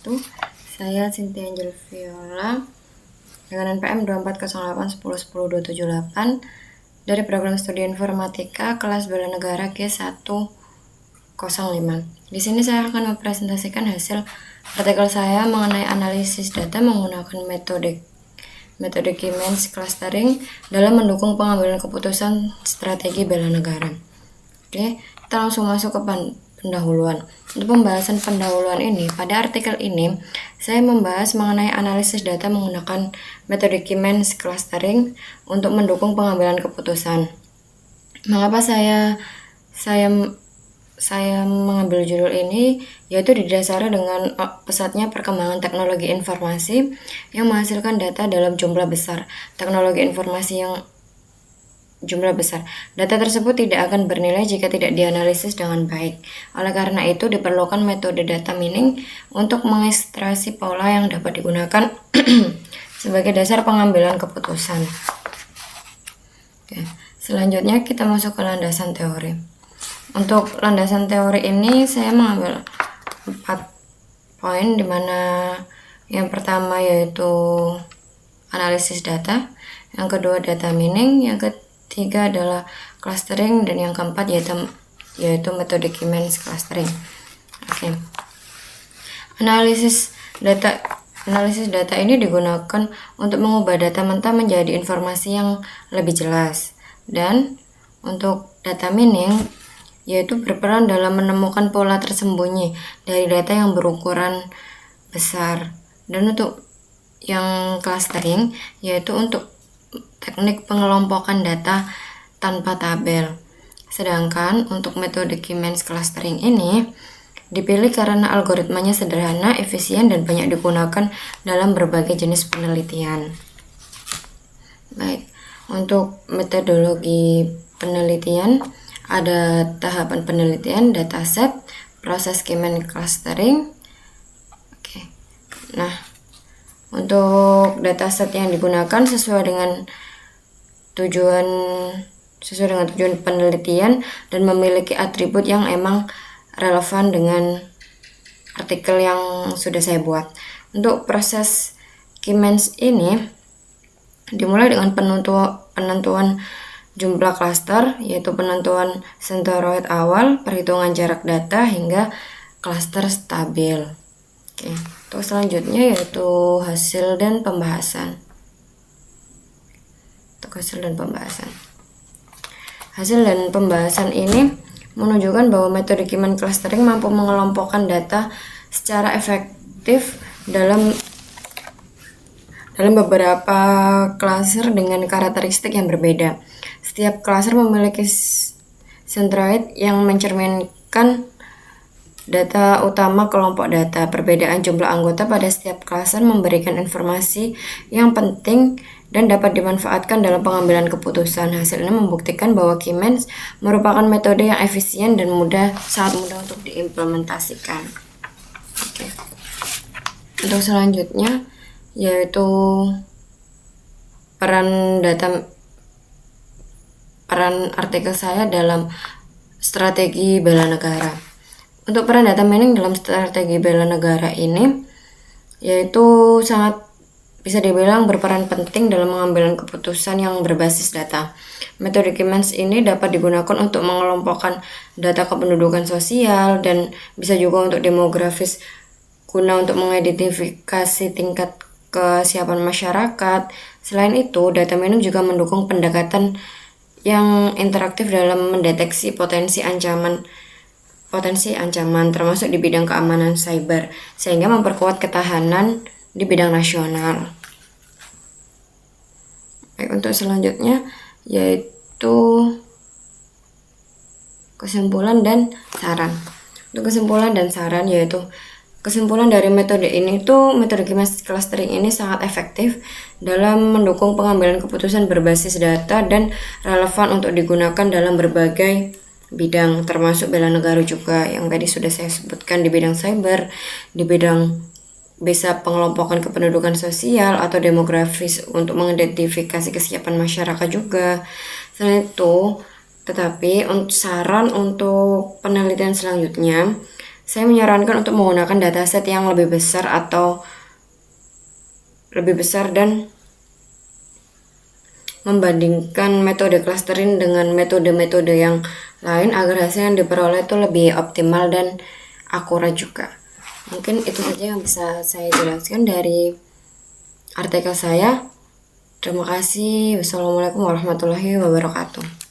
wabarakatuh. Saya Cynthia Angel Viola dengan NPM 2408101078 dari program studi informatika kelas bela negara G105. Di sini saya akan mempresentasikan hasil artikel saya mengenai analisis data menggunakan metode Keynes clustering dalam mendukung pengambilan keputusan strategi bela negara. Oke, kita langsung masuk ke pendahuluan. Untuk pembahasan pendahuluan ini, pada artikel ini saya membahas mengenai analisis data menggunakan metode Keynes clustering untuk mendukung pengambilan keputusan. Mengapa saya mengambil judul ini, yaitu didasari dengan pesatnya perkembangan teknologi informasi yang menghasilkan data dalam jumlah besar. Teknologi informasi yang jumlah besar. Data tersebut tidak akan bernilai jika tidak dianalisis dengan baik. Oleh karena itu, diperlukan metode data mining untuk mengekstraksi pola yang dapat digunakan sebagai dasar pengambilan keputusan. Oke, selanjutnya kita masuk ke landasan teori. Untuk landasan teori ini saya mengambil 4 poin, dimana yang pertama yaitu analisis data, yang kedua data mining, yang ketiga adalah clustering, dan yang keempat yaitu metode Keynes clustering. Oke. Analisis data ini digunakan untuk mengubah data mentah menjadi informasi yang lebih jelas. Dan untuk data mining yaitu berperan dalam menemukan pola tersembunyi dari data yang berukuran besar. Dan untuk yang clustering yaitu untuk teknik pengelompokan data tanpa tabel. Sedangkan untuk metode Keynes clustering ini dipilih karena algoritmanya sederhana, efisien, dan banyak digunakan dalam berbagai jenis penelitian. Baik, untuk metodologi penelitian ada tahapan penelitian, dataset, proses Keynes clustering. Oke. Nah, untuk dataset yang digunakan sesuai dengan tujuan penelitian dan memiliki atribut yang emang relevan dengan artikel yang sudah saya buat. Untuk proses Keynes ini dimulai dengan penentuan jumlah klaster, yaitu penentuan centroid awal, perhitungan jarak data, hingga klaster stabil. Oke, untuk selanjutnya yaitu hasil dan pembahasan. Hasil dan pembahasan ini menunjukkan bahwa metode Keynes clustering mampu mengelompokkan data secara efektif dalam beberapa klaster dengan karakteristik yang berbeda. Setiap klaster memiliki centroid yang mencerminkan data utama kelompok data. Perbedaan jumlah anggota pada setiap klaster memberikan informasi yang penting dan dapat dimanfaatkan dalam pengambilan keputusan. Hasil ini membuktikan bahwa Keynes merupakan metode yang efisien dan sangat mudah untuk diimplementasikan. Oke. Untuk selanjutnya yaitu peran artikel saya dalam strategi bela negara. Untuk peran data mining dalam strategi bela negara ini yaitu sangat bisa dibilang berperan penting dalam mengambil keputusan yang berbasis data. Metode Keynes ini dapat digunakan untuk mengelompokkan data kependudukan sosial dan bisa juga untuk demografis guna untuk mengidentifikasi tingkat kesiapan masyarakat. Selain itu, data mining juga mendukung pendekatan yang interaktif dalam mendeteksi potensi ancaman termasuk di bidang keamanan cyber, sehingga memperkuat ketahanan di bidang nasional. Baik, untuk selanjutnya yaitu kesimpulan dan saran. Untuk kesimpulan dan saran yaitu kesimpulan dari metode ini metode Keynes clustering ini sangat efektif dalam mendukung pengambilan keputusan berbasis data dan relevan untuk digunakan dalam berbagai bidang, termasuk bela negara juga yang tadi sudah saya sebutkan, di bidang cyber, di bidang bisa pengelompokan kependudukan sosial atau demografis untuk mengidentifikasi kesiapan masyarakat juga. Selain itu, tetapi untuk saran untuk penelitian selanjutnya, Saya menyarankan untuk menggunakan dataset yang lebih besar dan membandingkan metode clustering dengan metode-metode yang lain agar hasil yang diperoleh itu lebih optimal dan akurat juga. Mungkin itu saja yang bisa saya jelaskan dari artikel saya. Terima kasih. Wassalamualaikum warahmatullahi wabarakatuh.